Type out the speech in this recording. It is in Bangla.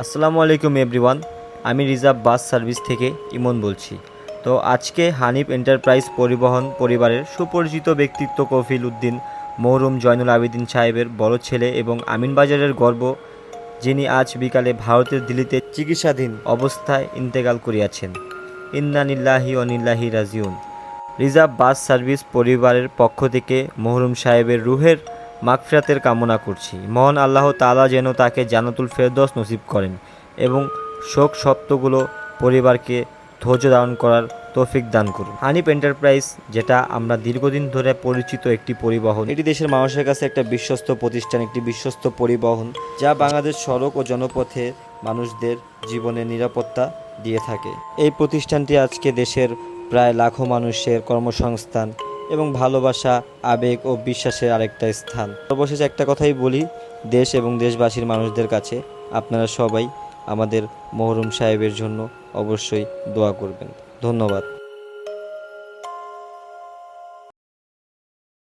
আসসালামু আলাইকুম এভরিওয়ান। আমি রিজার্ভ বাস সার্ভিস থেকে ইমন বলছি। তো আজকে হানিফ এন্টারপ্রাইজ পরিবহন পরিবারের সুপরিচিত ব্যক্তিত্ব কফিল উদ্দিন মরহুম জয়নুল আবেদিন সাহেবের বড় ছেলে এবং আমিনবাজারের গর্ব, যিনি আজ বিকালে ভারতের দিল্লিতে চিকিৎসাধীন অবস্থায় ইন্তেকাল করিয়াছেন। ইন্না নিল্লাহি ওয়া নিল্লাহি রাজিউন। রিজার্ভ বাস সার্ভিস পরিবারের পক্ষ থেকে মরহুম সাহেবের রুহের মাগফিরাতের কামনা করছি। মহান আল্লাহ তাআলা যেন তাকে জান্নাতুল ফেরদৌস নসিব করেন এবং শোক সপ্তগুলো পরিবারকে ধৈর্য ধারণ করার তৌফিক দান করুন। হানিফ এন্টারপ্রাইজ, যেটা আমরা দীর্ঘদিন ধরে পরিচিত একটি পরিবহন, এটি দেশের মানুষের কাছে একটা বিশ্বস্ত প্রতিষ্ঠান, একটি বিশ্বস্ত পরিবহন, যা বাংলাদেশ সড়ক ও জনপথে মানুষদের জীবনের নিরাপত্তা দিয়ে থাকে। এই প্রতিষ্ঠানটি আজকে দেশের প্রায় লাখো মানুষের কর্মসংস্থান এবং ভালোবাসা, আবেগ ও বিশ্বাসের আরেকটা স্থান। সর্বশেষে একটা কথাই বলি, দেশ এবং দেশবাসীর মানুষদের কাছে আপনারা সবাই আমাদের মরহুম সাহেবের জন্য অবশ্যই দোয়া করবেন। ধন্যবাদ।